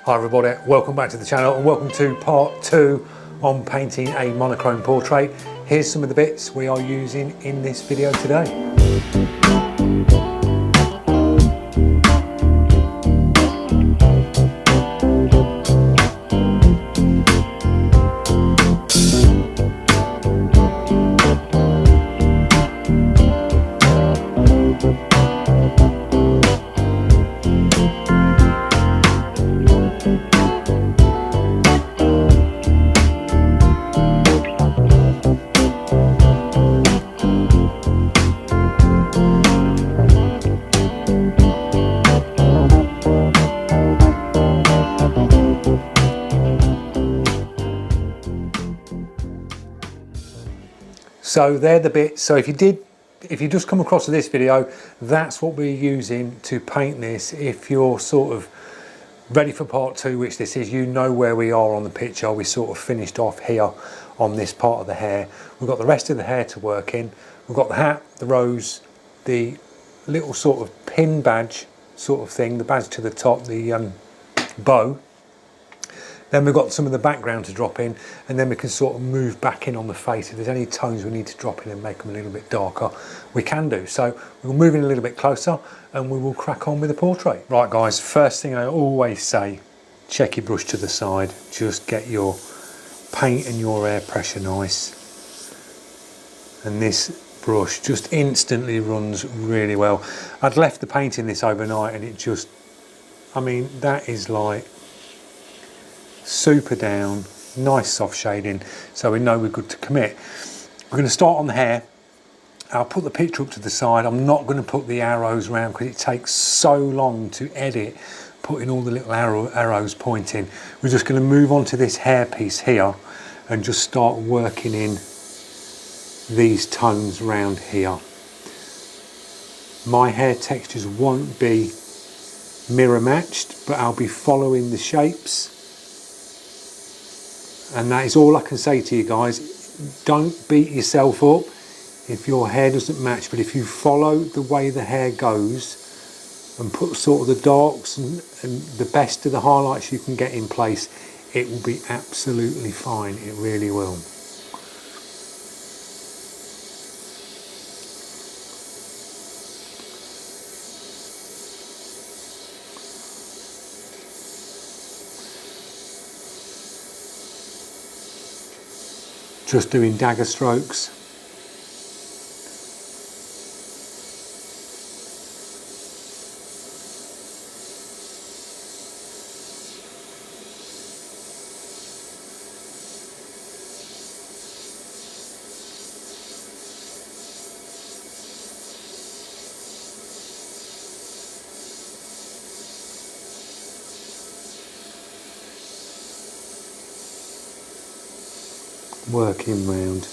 Hi everybody, welcome back to the channel and welcome to part 2 on painting a monochrome portrait. Here's some of the bits we are using in this video today. So they're the bits. So if you just come across to this video, that's what we're using to paint this. If you're sort of ready for part 2, which this is, you know where we are on the picture. We sort of finished off here on this part of the hair. We've got the rest of the hair to work in. We've got the hat, the rose, the little sort of pin badge sort of thing, the badge to the top, the bow. Then we've got some of the background to drop in, and then we can sort of move back in on the face. If there's any tones we need to drop in and make them a little bit darker, we can do. So we'll move in a little bit closer and we will crack on with the portrait. Right guys, first thing I always say, check your brush to the side. Just get your paint and your air pressure nice. And this brush just instantly runs really well. I'd left the paint in this overnight and it just, I mean, that is like super down, nice soft shading, so we know we're good to commit. We're going to start on the hair. I'll put the picture up to the side. I'm not going to put the arrows around because it takes so long to edit, putting all the little arrows pointing. We're just going to move on to this hair piece here and just start working in these tones around here. My hair textures won't be mirror matched, but I'll be following the shapes. And that is all I can say to you guys. Don't beat yourself up if your hair doesn't match, but if you follow the way the hair goes and put sort of the darks and the best of the highlights you can get in place, it will be absolutely fine. It really will. Just doing dagger strokes. Working round.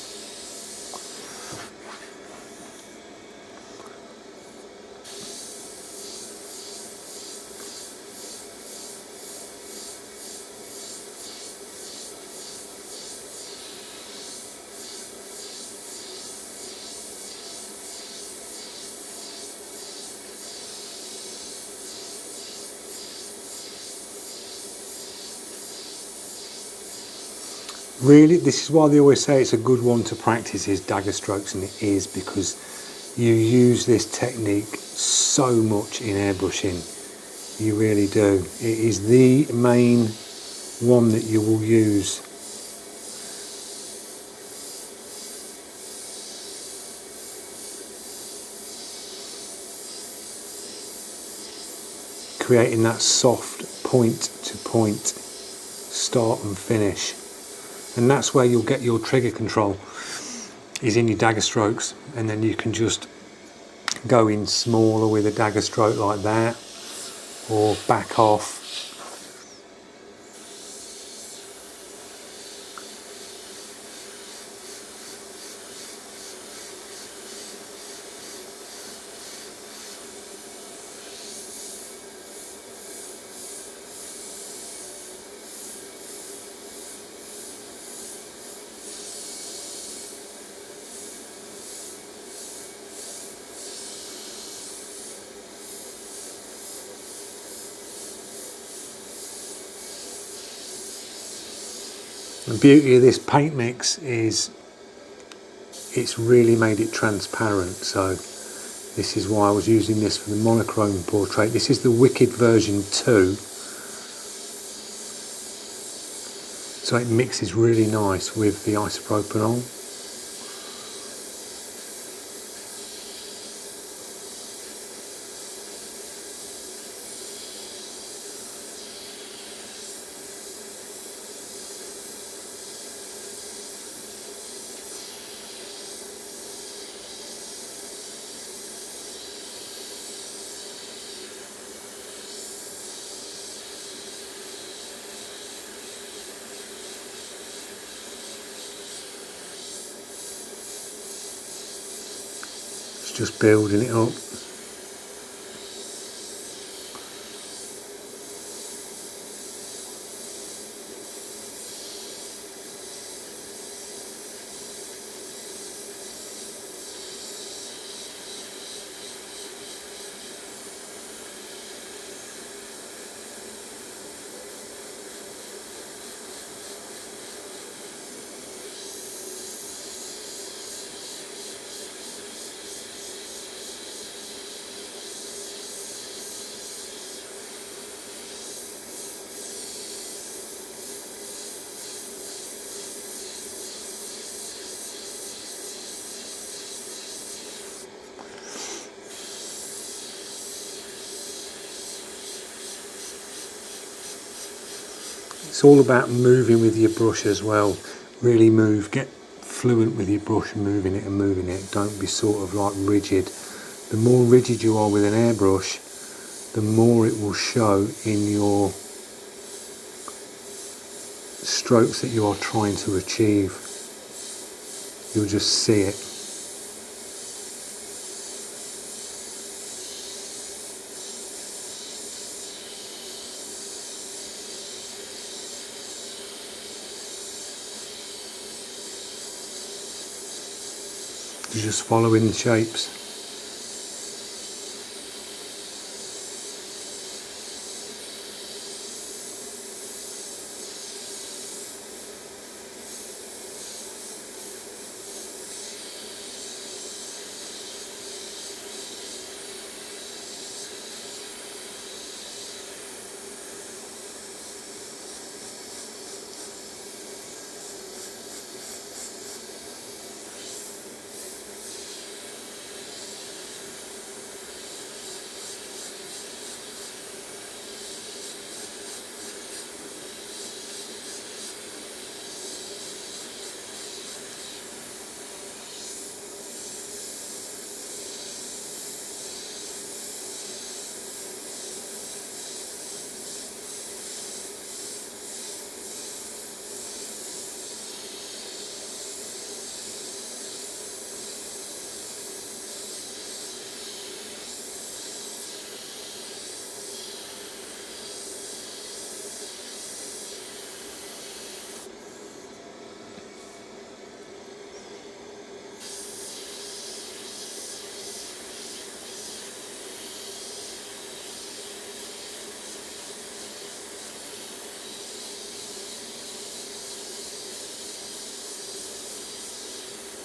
Really, this is why they always say it's a good one to practice, is dagger strokes, and it is, because you use this technique so much in airbrushing. You really do. It is the main one that you will use. Creating that soft point to point start and finish. And that's where you'll get your trigger control, is in your dagger strokes, and then you can just go in smaller with a dagger stroke like that, or back off. The beauty of this paint mix is it's really made it transparent, so this is why I was using this for the monochrome portrait. This is the Wicked version 2, so it mixes really nice with the isopropanol. Just building it up. It's all about moving with your brush as well. Really move, get fluent with your brush, moving it and moving it. Don't be sort of like rigid. The more rigid you are with an airbrush, the more it will show in your strokes that you are trying to achieve. You'll just see it. You're just following the shapes.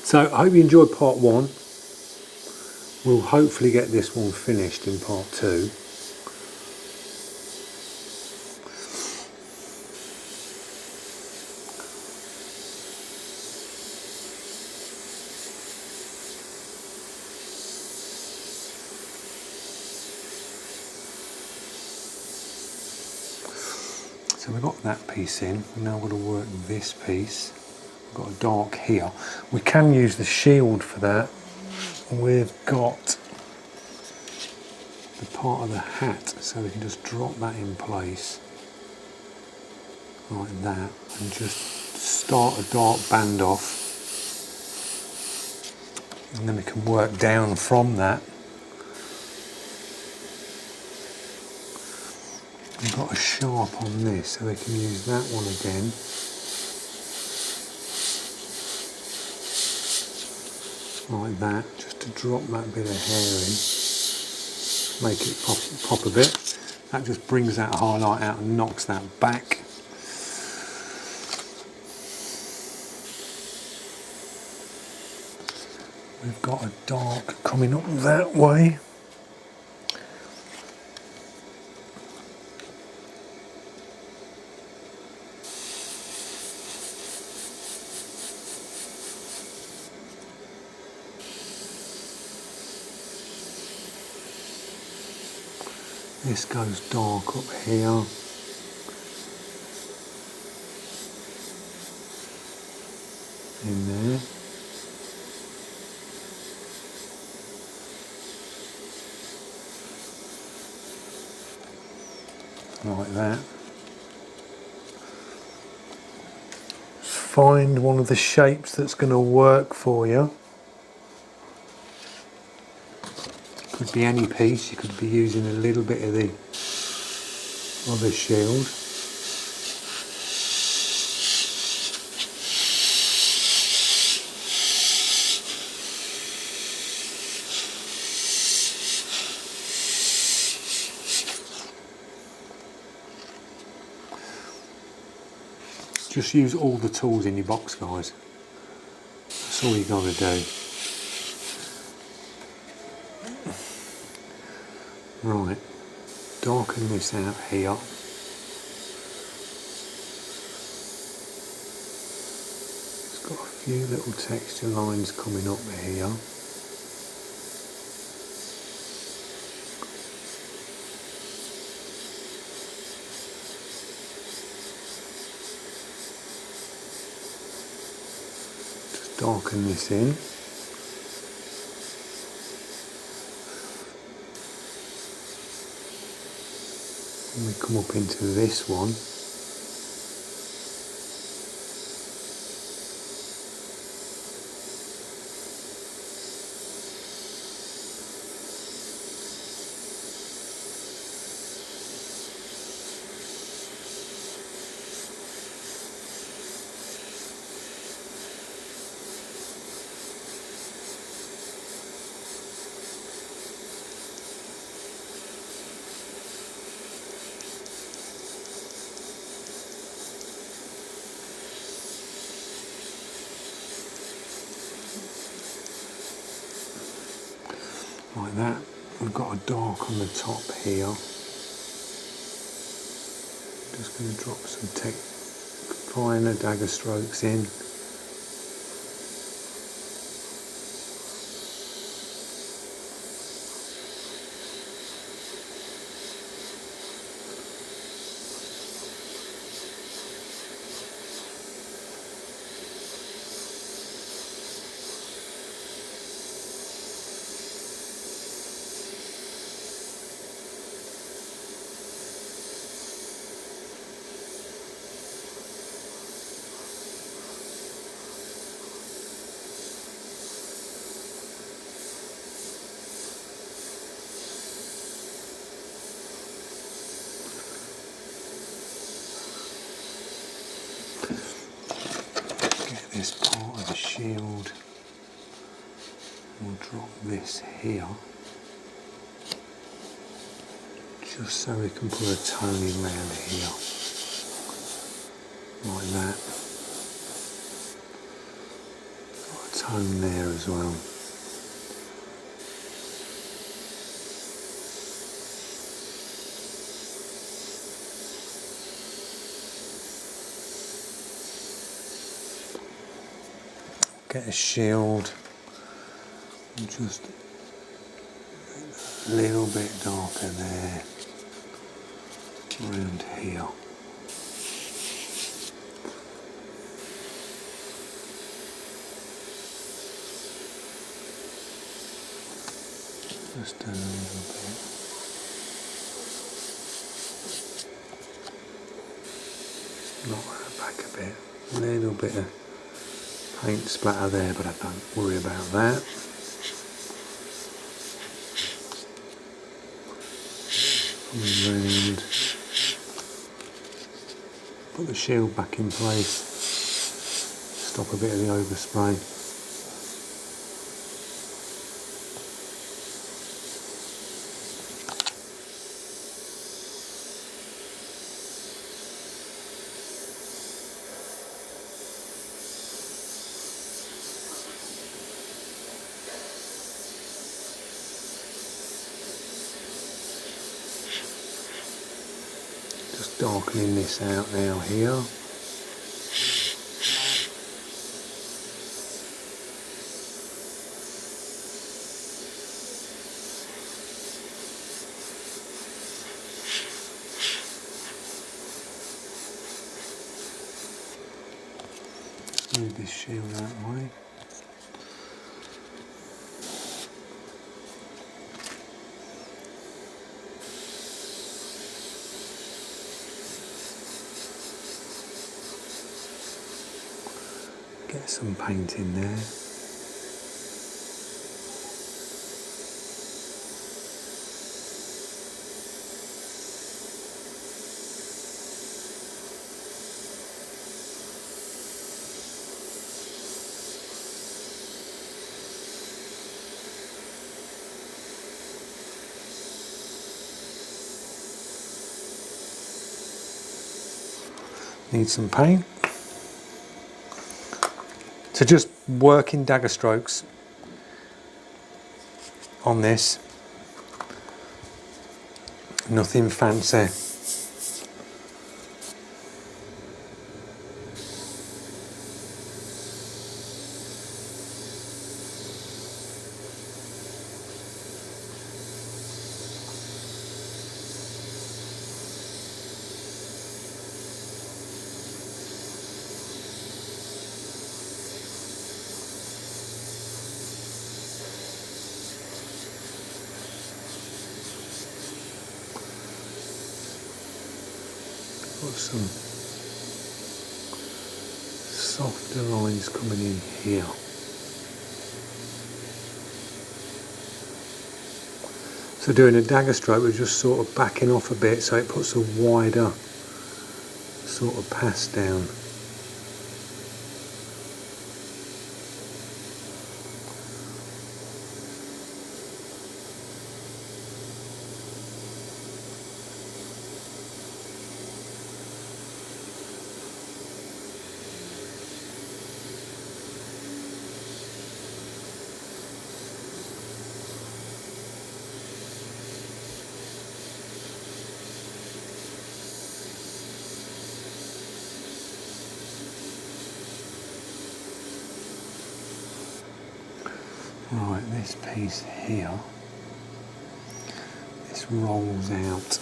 So I hope you enjoyed part 1. We'll hopefully get this one finished in part 2. So we've got that piece in. We're now going to work this pice. We've got a dark here. We can use the shield for that. We've got the part of the hat, so we can just drop that in place like that and just start a dark band off, and then we can work down from that. We've got a sharp on this, so we can use that one again. Like that, just to drop that bit of hair in, make it pop a bit. That just brings that highlight out and knocks that back. We've got a dark coming up that way. This goes dark up here. In there. Like that. Just find one of the shapes that's going to work for you. Could be any piece, you could be using a little bit of the other shield. Just use all the tools in your box, guys. That's all you gotta do. Right, darken this out here. It's got a few little texture lines coming up here. Just darken this in. When we come up into this one, like that. We've got a dark on the top here. Just going to drop some finer dagger strokes in. This part of the shield, we'll drop this here just so we can put a toning round here like that. Got a tone there as well. Get a shield and just a little bit darker there, around here. Just a little bit. Knock that back a bit. A little bit of paint splatter there, but I don't worry about that. Round. Put the shield back in place. Stop a bit of the overspray. darkening this out now here. Move this shield that way. Get some paint in there. Need some paint. So just working dagger strokes on this, nothing fancy. Got some softer lines coming in here. So doing a dagger stroke, we're just sort of backing off a bit so it puts a wider sort of pass down. Right, this piece here, this rolls out.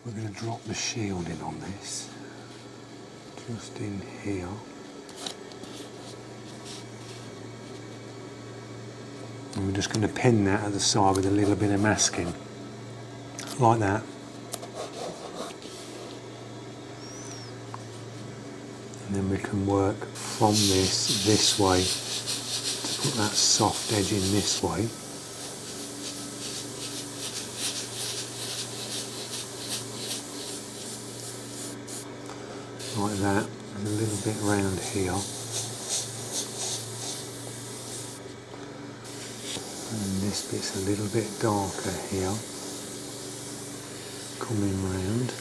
We're going to drop the shielding on this, just in here. And we're just going to pin that at the side with a little bit of masking, like that. And then we can work from this way to put that soft edge in this way. Like that, and a little bit round here. And this bit's a little bit darker here, coming round.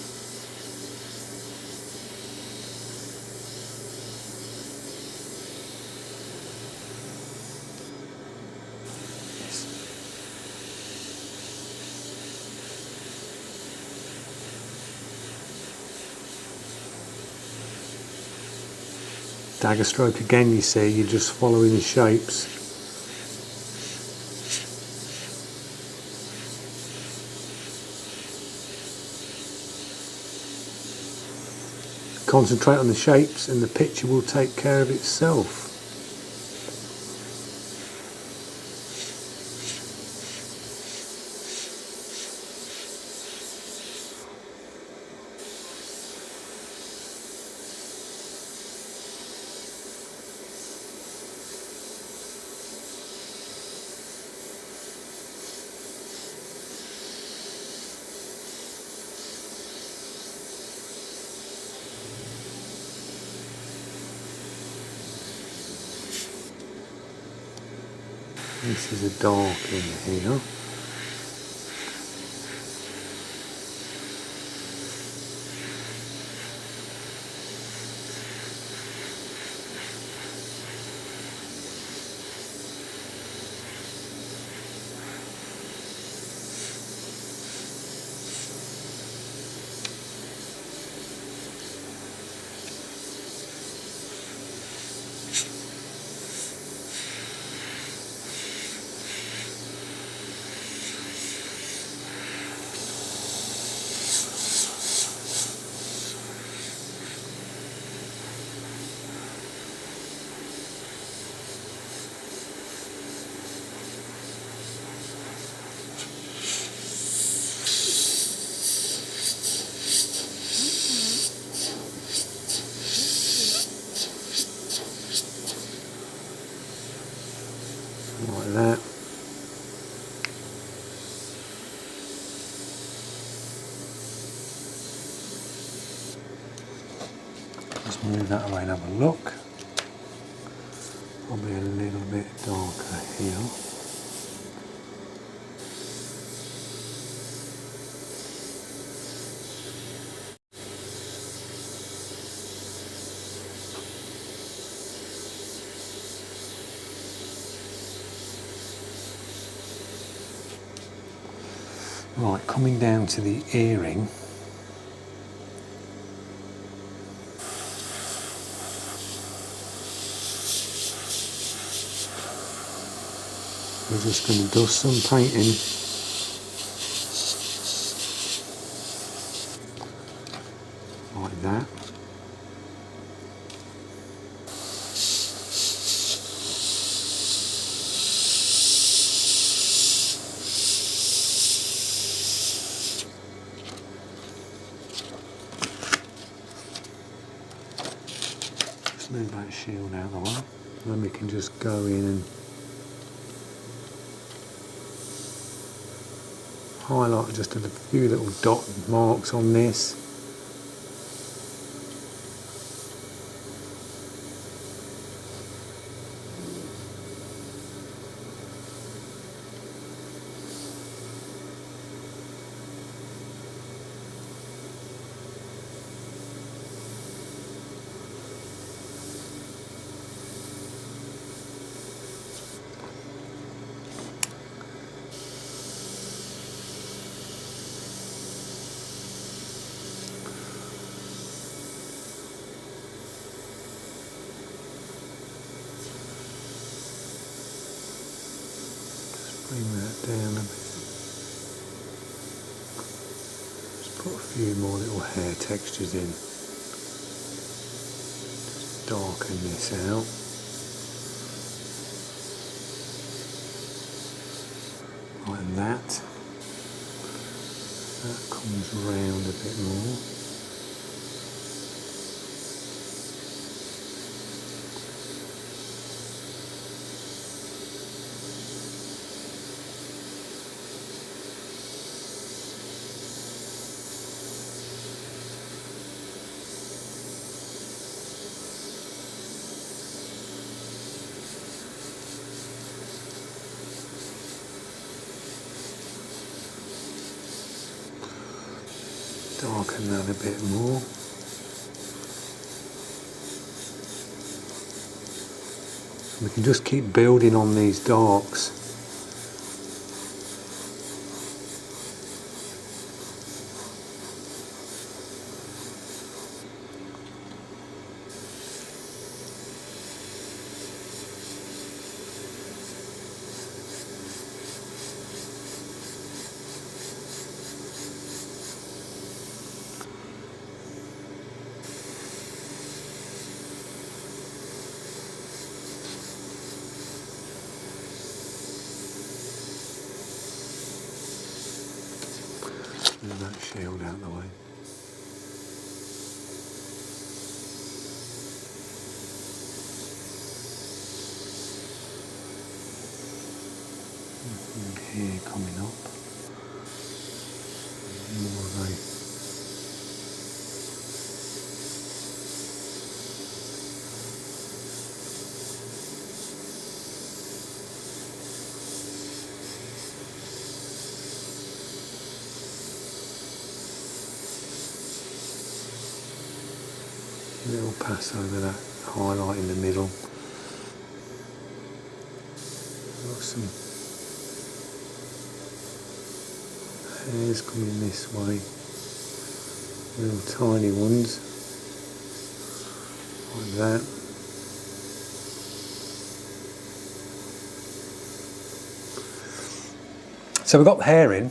Dagger stroke again, you see, you're just following the shapes. Concentrate on the shapes and the picture will take care of itself. This is a dark in here. like that. Let's move that away and have a look. Probably a little bit darker here. Right, coming down to the earring. We're just going to do some painting. Like that. Just move that shield out of the way. Then we can just go in and highlight just a few little dot marks on this. Bring that down a bit. Just put a few more little hair textures in. Just darken this out. Like that. That comes round a bit more. Darken that a bit more. We can just keep building on these darks. Move that shield out of the way. And here coming up. More of a little pass over that highlight in the middle. Got some hairs coming this way, little tiny ones, like that. So we've got the hair in.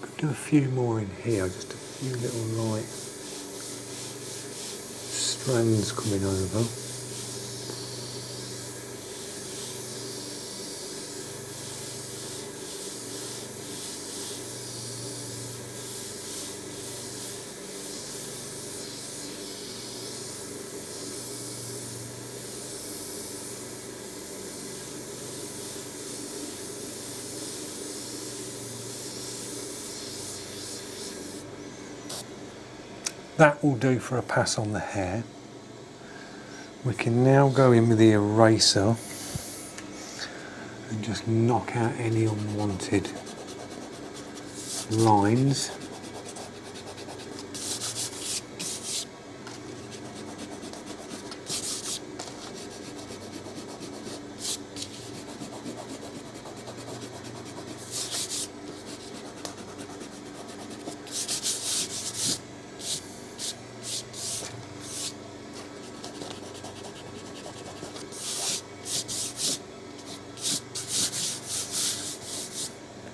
Could do a few more in here, just a few little light strands coming over. that will do for a pass on the hair. We can now go in with the eraser and just knock out any unwanted lines.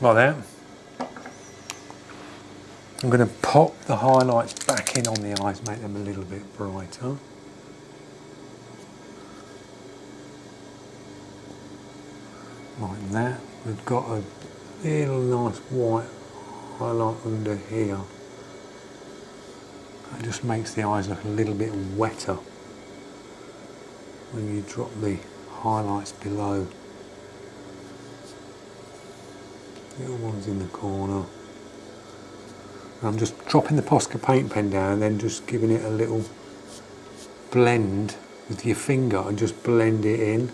Like that. I'm going to pop the highlights back in on the eyes, make them a little bit brighter. Like that. We've got a little nice white highlight under here. That just makes the eyes look a little bit wetter when you drop the highlights below. Little ones in the corner. I'm just dropping the Posca paint pen down and then just giving it a little blend with your finger and just blend it in.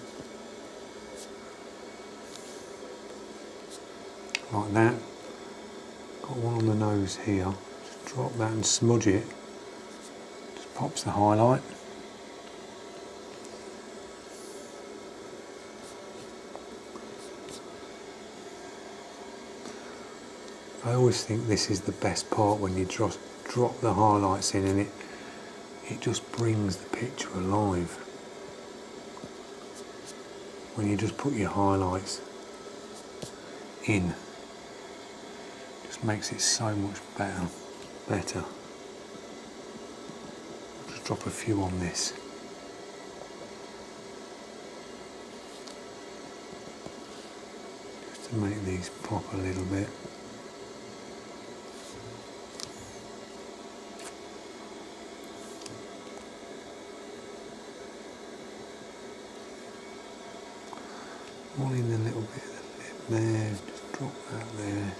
Like that. Got one on the nose here. Just drop that and smudge it. Just pops the highlight. I always think this is the best part when you just drop the highlights in and it just brings the picture alive. When you just put your highlights in, it just makes it so much better. Just drop a few on this. Just to make these pop a little bit. All in a little bit of the lip there, just drop that there.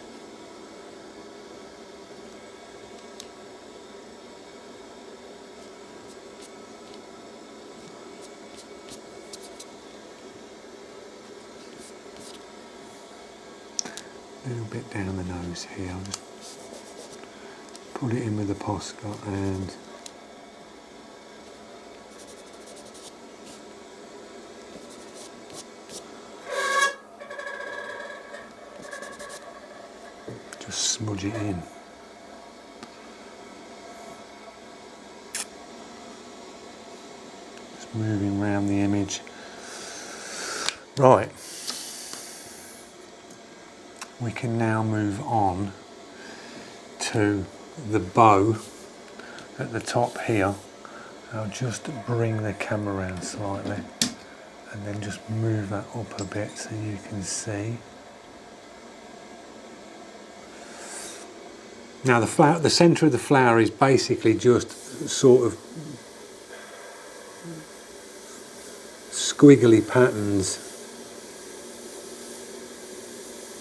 A little bit down the nose here, I'll just put it in with the Posca and just smudge it in. Just moving around the image. Right. We can now move on to the bow at the top here. I'll just bring the camera around slightly and then just move that up a bit so you can see. Now the centre of the flower is basically just sort of squiggly patterns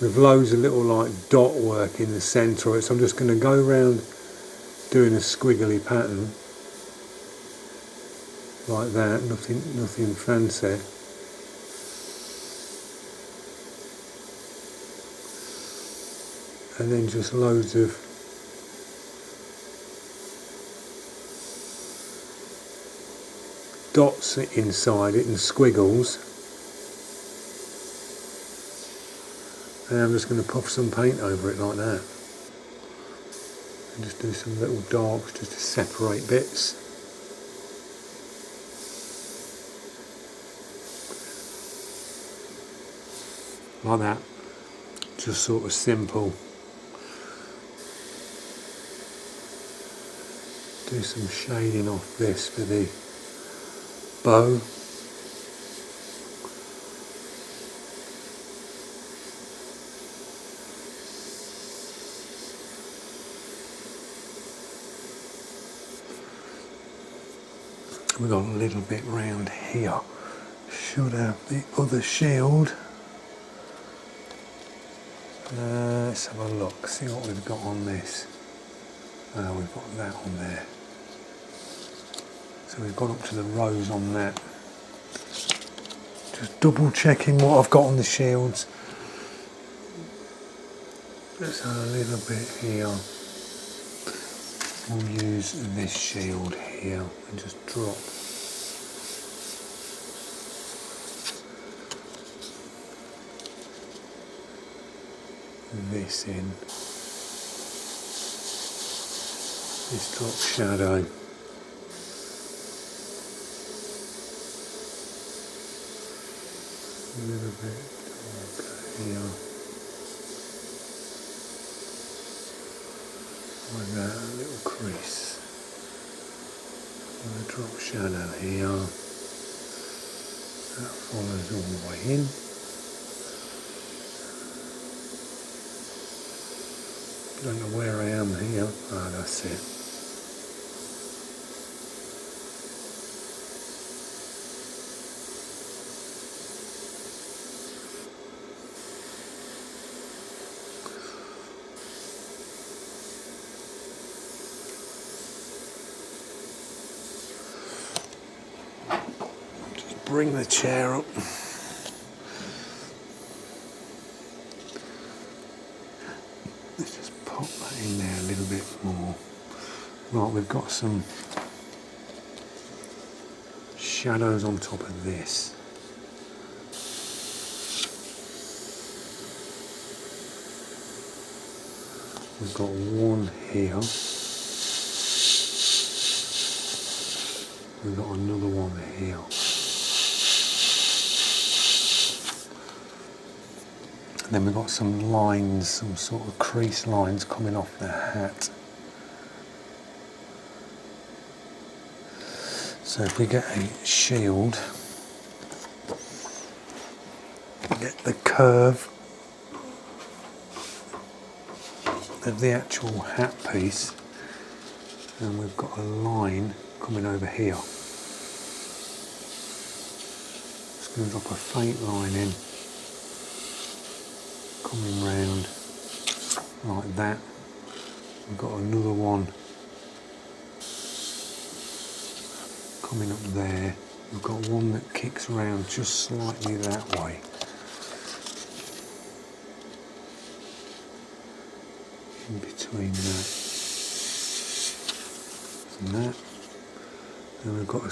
with loads of little like dot work in the centre of it. So I'm just going to go around doing a squiggly pattern like that, nothing fancy. And then just loads of dots inside it and squiggles. And I'm just going to pop some paint over it like that. And just do some little darks just to separate bits. Like that. Just sort of simple. Do some shading off this for the bow. We've got a little bit round here. Should have the other shield. Let's have a look, see what we've got on this. We've got that on there. So we've gone up to the rose on that. Just double checking what I've got on the shields. Just a little bit here. We'll use this shield here and just drop this in. This drop shadow. A little bit darker here. Like that, a little crease. And a drop shadow here. That follows all the way in. Don't know where I am here. Ah, that's it. Just bring the chair up. Let's just pop that in there a little bit more. Right, we've got some shadows on top of this. We've got one here. We've got another one here. And then we've got some lines, some sort of crease lines coming off the hat. So if we get a shield, get the curve of the actual hat piece, and we've got a line coming over here. Just going to drop a faint line in, coming round like that. We've got another one coming up there. We've got one that kicks around just slightly that way. In between that and that. Then we've got a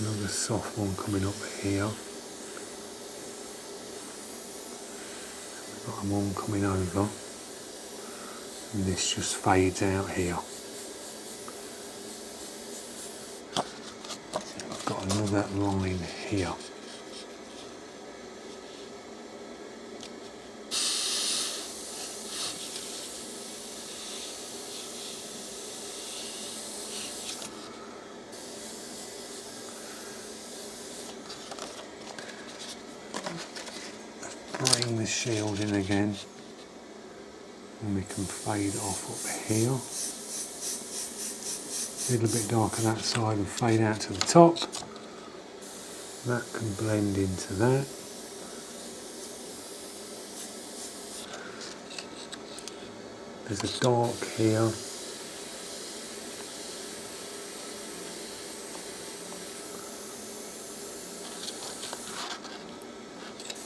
another soft one coming up here. We've got one coming over. And this just fades out here. I've got another line here. Bring the shield in again, and we can fade off up here. A little bit darker that side and fade out to the top. That can blend into that. There's a dark here.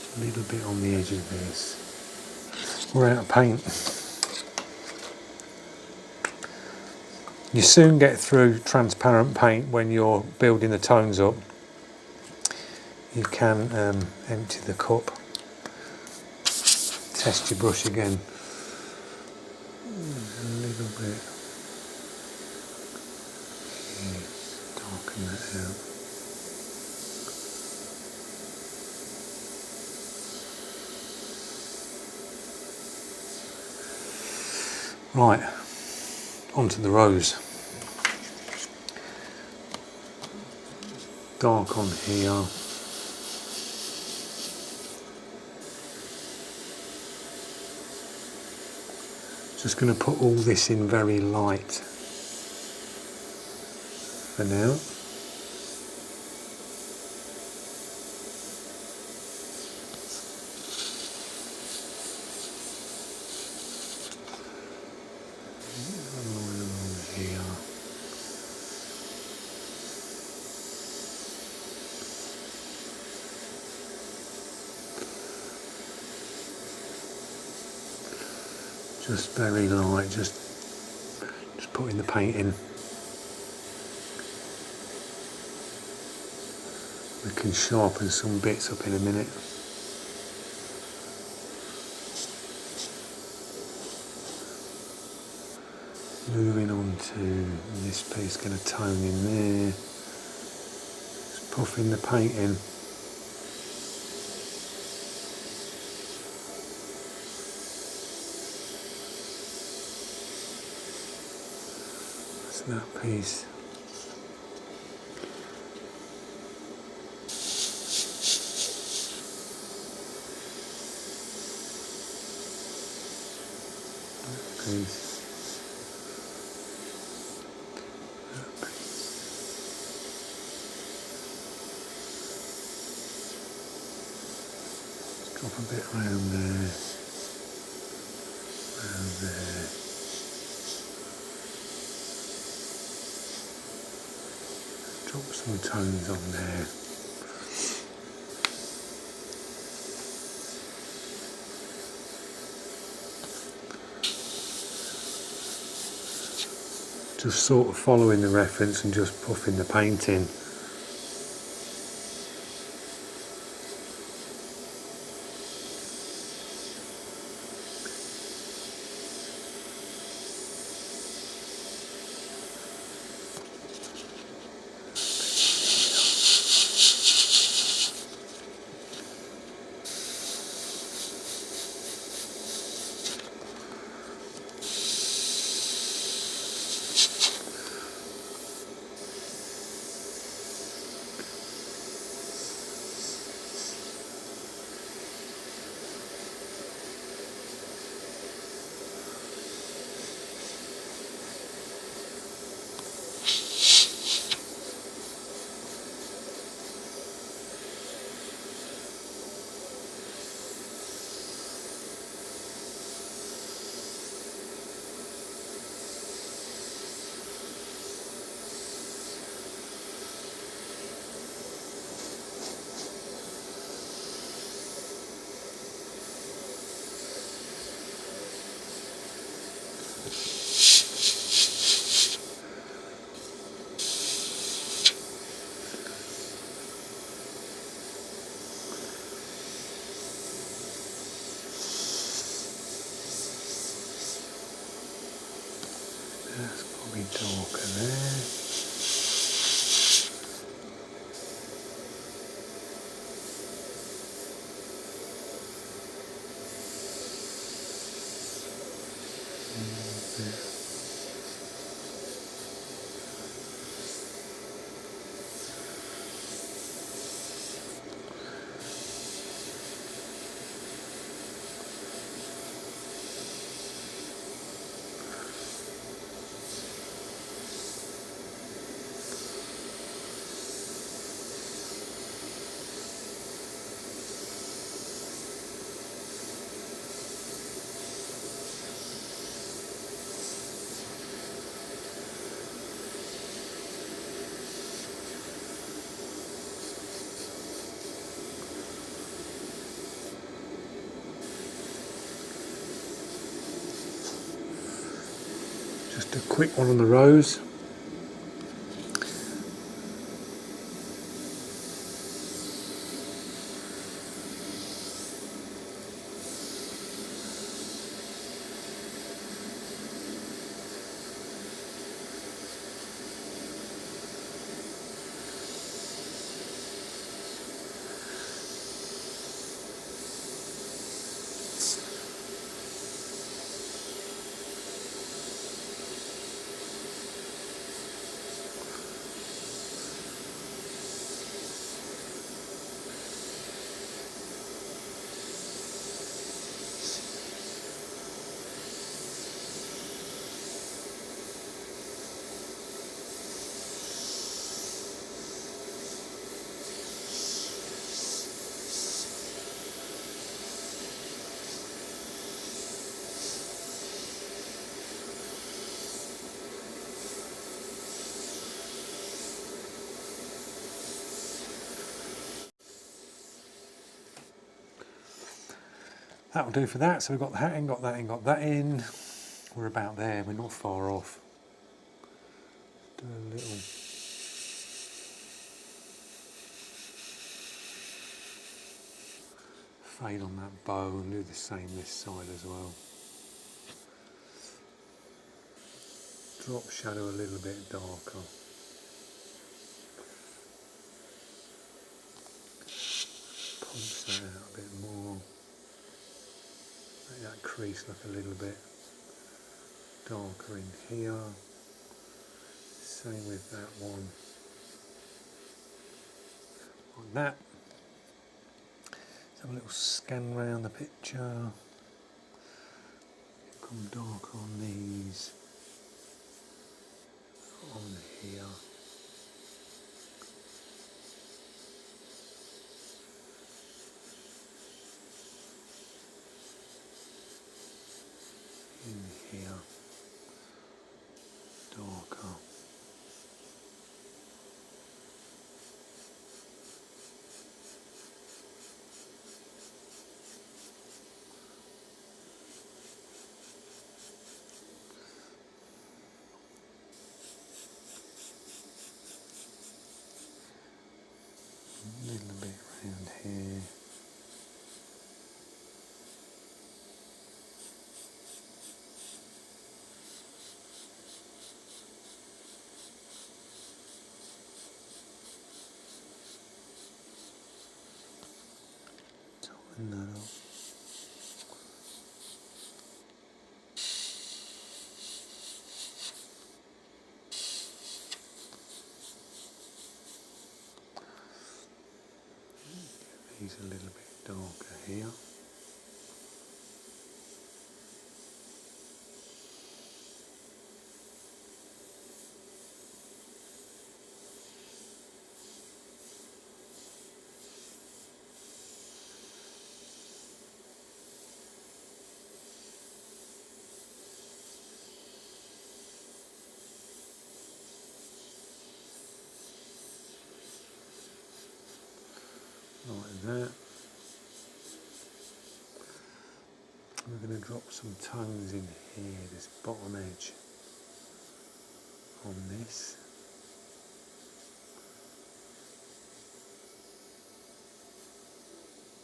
A little bit on the edge of this. We're out of paint. You soon get through transparent paint when you're building the tones up. You can empty the cup. Test your brush again. A little bit. Darken that out. Right, onto the rose. Dark on here. Just going to put all this in very light for now. Here. just very light, just putting the paint in. We can sharpen some bits up in a minute. Moving on to this piece, going to tone in there. Just puffing the paint in. That's that piece. That piece. Drop a bit around there, around there. Drop some tones on there. Just sort of following the reference and just puffing the paint in. That's probably darker there. Just a quick one on the rose. that'll do for that. So we've got the hat in, got that in, got that in. We're about there, we're not far off. Do a little fade on that bow and do the same this side as well. Drop shadow a little bit darker. Punch that out a bit more. Make that crease look a little bit darker in here. Same with that one. Like that. Let's have a little scan around the picture. Come darker on these. On here. In here. Darker. A little bit around here. Tighten that up. These a little bit darker here. Like that. We're going to drop some tones in here, this bottom edge on this.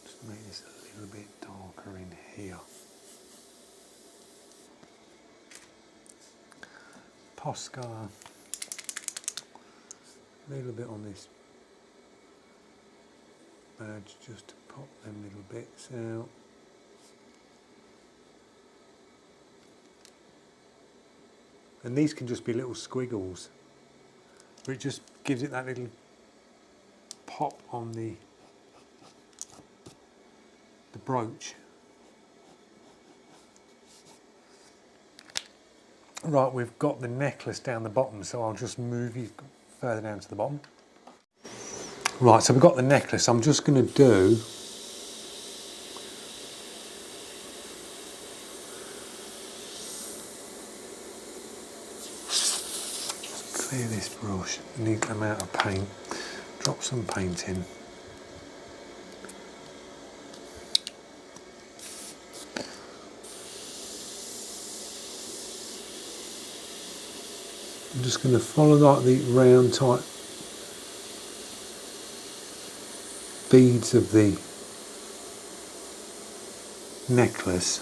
Just make this a little bit darker in here. Posca, a little bit on this badge just to pop them little bits out. And these can just be little squiggles, but it just gives it that little pop on the brooch. Right, we've got the necklace down the bottom, so I'll just move you further down to the bottom. Right, so we've got the necklace. I'm just going to do clear this brush, need the amount of paint, drop some paint in. I'm just going to follow like the round type beads of the necklace.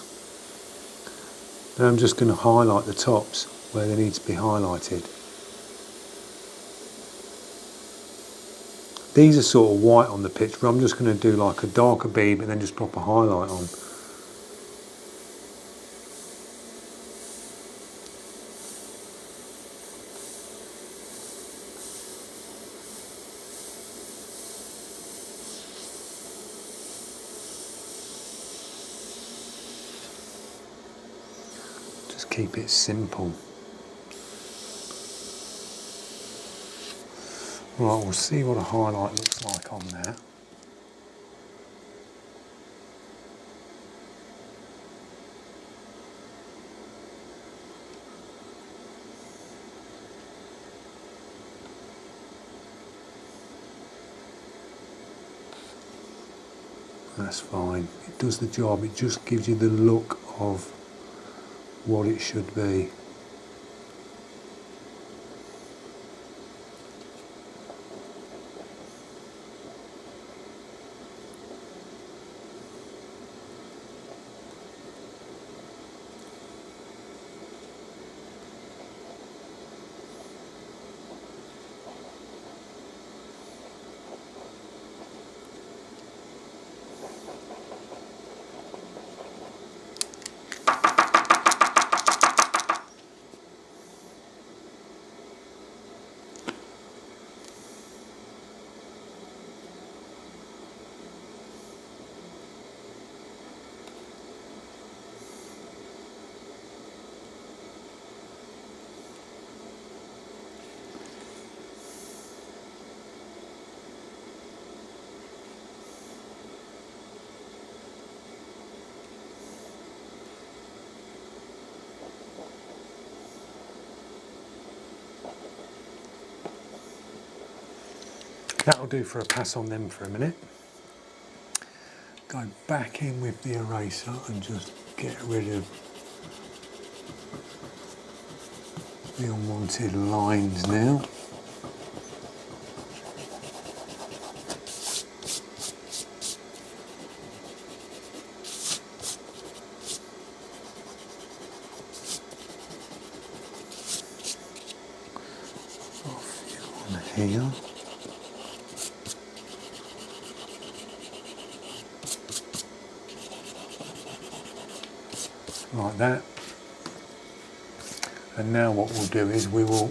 Then I'm just going to highlight the tops where they need to be highlighted. These are sort of white on the picture, but I'm just going to do like a darker bead and then just pop a highlight on. Just keep it simple. Right, we'll see what a highlight looks like on there. That's fine. It does the job. It just gives you the look of what it should be. That'll do for a pass on them for a minute. Go back in with the eraser and just get rid of the unwanted lines now. Off you on here. Like that. And now what we'll do is we will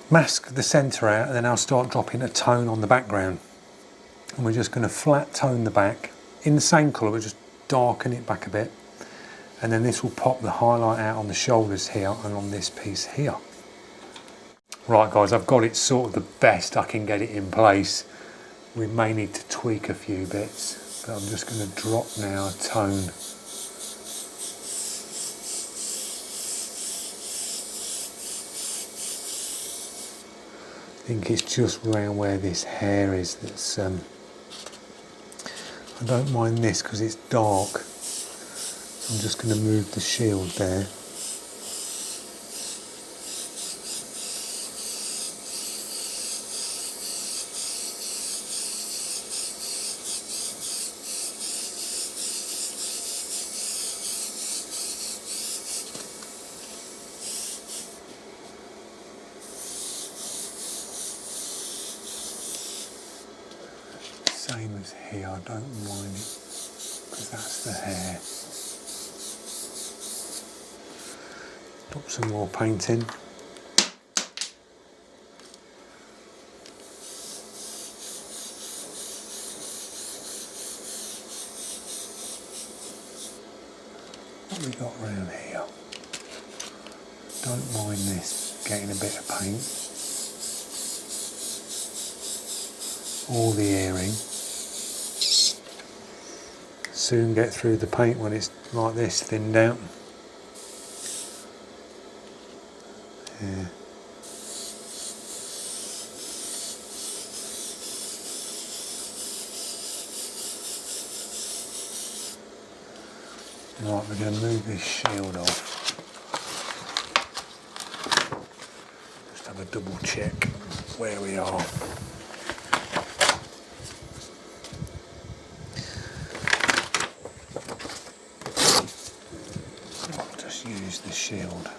mask the centre out, and then I'll start dropping a tone on the background. And we're just going to flat tone the back in the same colour, but just darken it back a bit. And then this will pop the highlight out on the shoulders here and on this piece here. Right guys, I've got it sort of the best I can get it in place. We may need to tweak a few bits, but I'm just going to drop now a tone. I think it's just around where this hair is that's, I don't mind this because it's dark. I'm just going to move the shield there. Same as here, I don't mind it because that's the hair. Put some more paint in. What have we got around here? Don't mind this, getting a bit of paint. Or the earring. Soon get through the paint when it's like this, thinned out. Yeah. Right, we're going to move this shield off. Just have a double check where we are. I'll just use the shield.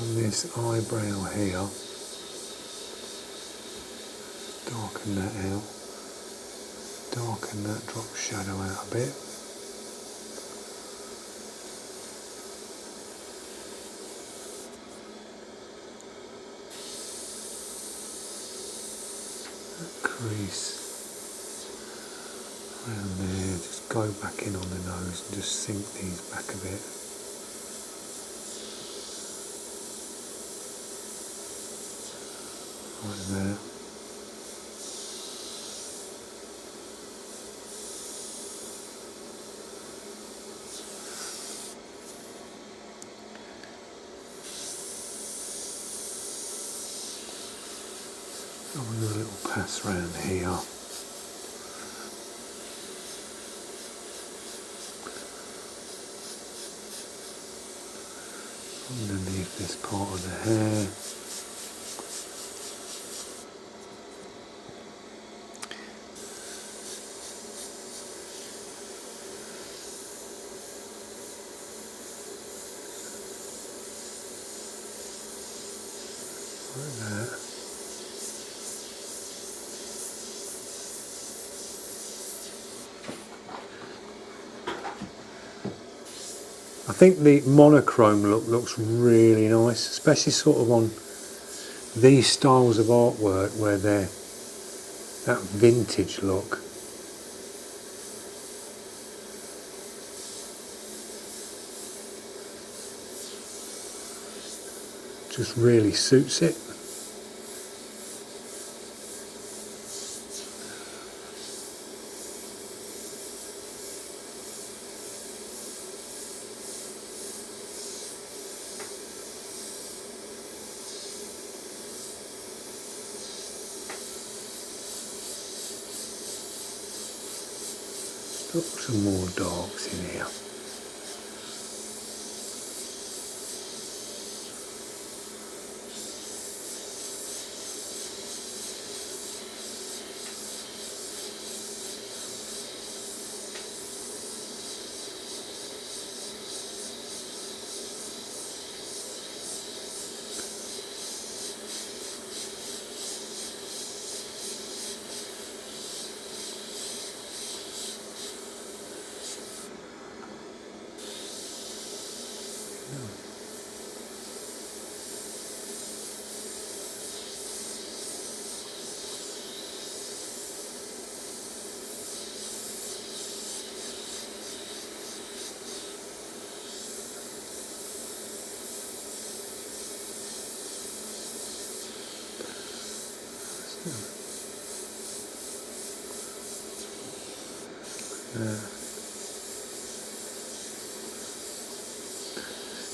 On this eyebrow here, darken that out, darken that drop shadow out a bit. That crease, Around there, just go back in on the nose and just sink these back a bit. Right there. And we'll do a little pass round here. Underneath this part of the hair. Like that. I think the monochrome look looks really nice, especially sort of on these styles of artwork where they're that vintage look. Just really suits it. Put some more darks in here.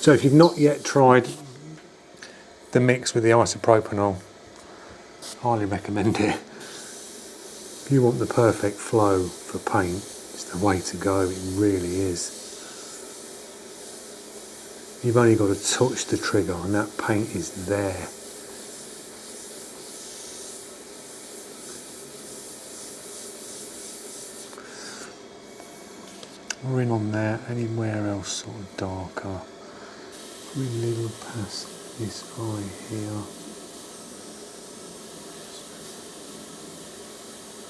So if you've not yet tried the mix with the isopropanol, highly recommend it. If you want the perfect flow for paint, it's the way to go, it really is. You've only got to touch the trigger and that paint is there. We're in on there, anywhere else sort of darker. We little past this eye here.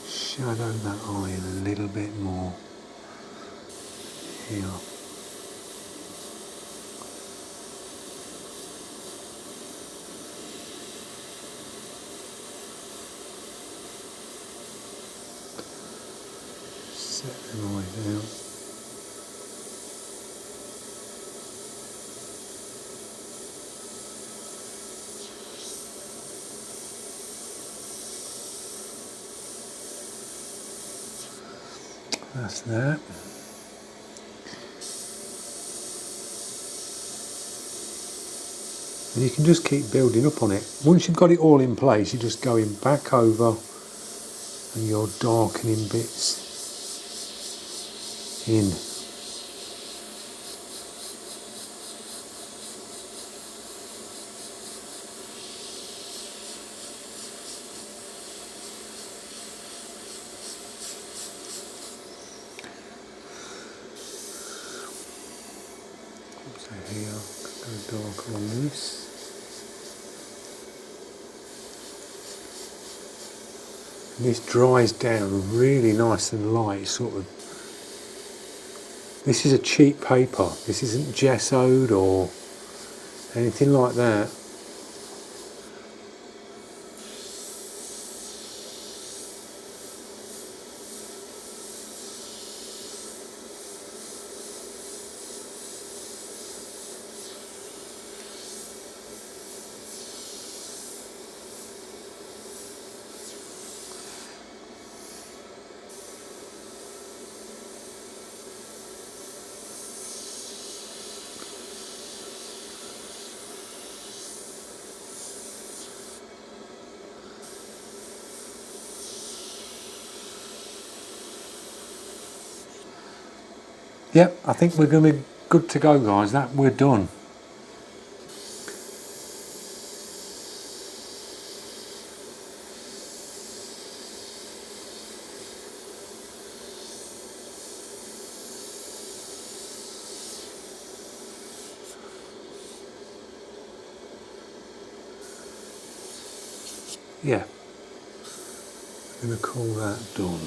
Shadow that eye in a little bit more here. Set the eyes out. That's that. And you can just keep building up on it. Once you've got it all in place, you're just going back over and you're darkening bits in. So here, go darker on this. And this dries down really nice and light, sort of. This is a cheap paper. This isn't gessoed or anything like that. Yep, I think we're going to be good to go, guys. That we're done. Yeah, I'm going to call that done.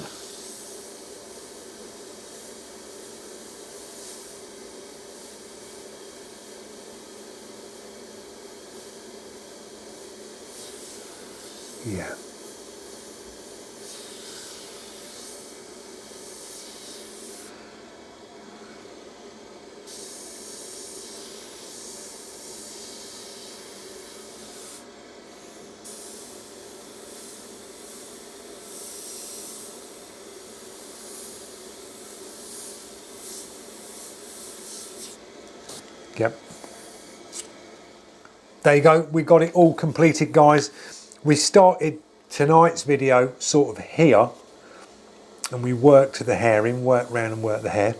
Yeah. Yep. There you go. We got it all completed, guys. We started tonight's video sort of here, and we worked the hair in, worked round and worked the hair.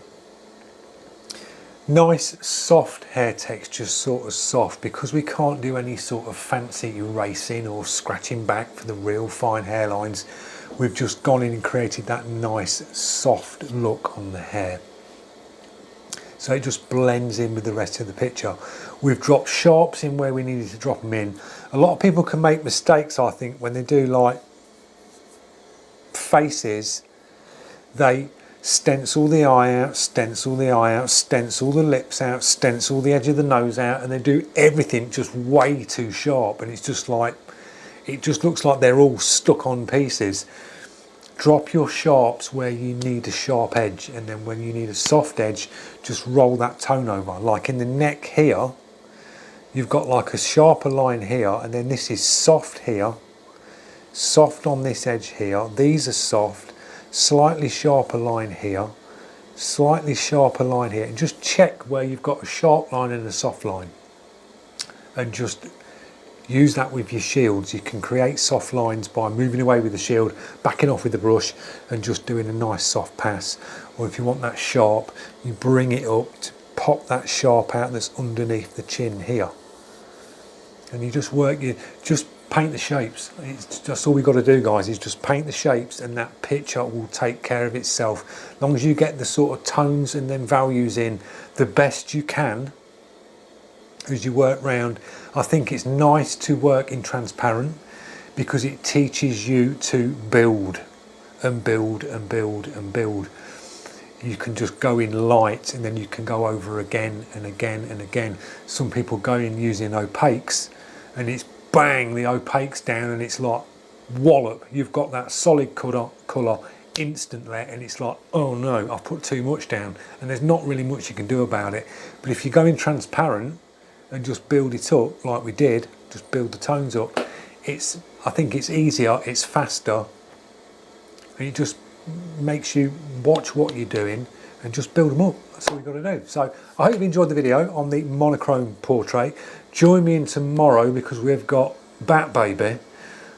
Nice soft hair texture, sort of soft, because we can't do any sort of fancy erasing or scratching back for the real fine hairlines. We've just gone in and created that nice soft look on the hair. So it just blends in with the rest of the picture. We've dropped sharps in where we needed to drop them in. A lot of people can make mistakes, I think, when they do like faces. They stencil the eye out, stencil the eye out, stencil the lips out, stencil the edge of the nose out, and they do everything just way too sharp, and it's just like, it just looks like they're all stuck on pieces. Drop your sharps where you need a sharp edge, and then when you need a soft edge, just roll that tone over. Like in the neck here, you've got like a sharper line here, and then this is soft here, soft on this edge here. These are soft, slightly sharper line here, slightly sharper line here. And just check where you've got a sharp line and a soft line, and just use that with your shields. You can create soft lines by moving away with the shield, backing off with the brush, and just doing a nice soft pass. Or if you want that sharp, you bring it up to pop that sharp out that's underneath the chin here. And you just work, you just paint the shapes. It's just all we got to do, guys, is just paint the shapes, and that picture will take care of itself. As long as you get the sort of tones and then values in the best you can as you work round. I think it's nice to work in transparent because it teaches you to build and build and build and build. You can just go in light, and then you can go over again and again and again. Some people go in using opaques, and it's bang, the opaques down, and it's like wallop. You've got that solid colour instantly, and it's like, oh no, I've put too much down, and there's not really much you can do about it. But if you go in transparent and just build it up like we did, just build the tones up, I think it's easier, it's faster, and it just makes you watch what you're doing and just build them up. That's all you've got to do. So I hope you enjoyed the video on the monochrome portrait. Join me in tomorrow because we've got Bat Baby.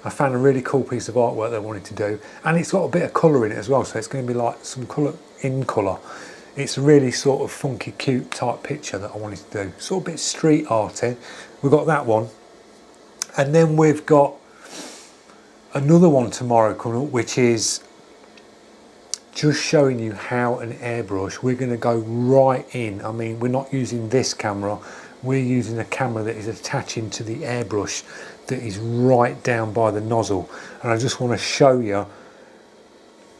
I found a really cool piece of artwork that I wanted to do, and it's got a bit of colour in it as well, so it's going to be like some colour in colour. It's a really sort of funky, cute type picture that I wanted to do. Sort of a bit street arty. We've got that one. And then we've got another one tomorrow coming up, which is just showing you how an airbrush, we're going to go right in. I mean, we're not using this camera. We're using a camera that is attaching to the airbrush that is right down by the nozzle. And I just want to show you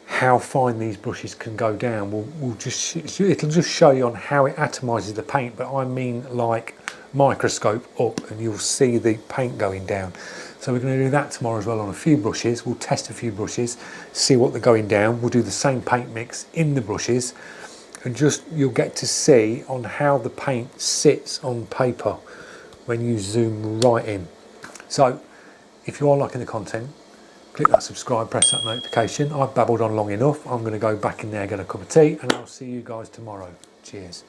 how fine these brushes can go down. It'll just show you on how it atomizes the paint, but I mean like microscope up, and you'll see the paint going down. So we're going to do that tomorrow as well on a few brushes. We'll test a few brushes, see what they're going down. We'll do the same paint mix in the brushes, and just you'll get to see on how the paint sits on paper when you zoom right in. So if you are liking the content, click that subscribe, press that notification. I've babbled on long enough. I'm going to go back in there, get a cup of tea, and I'll see you guys tomorrow. Cheers.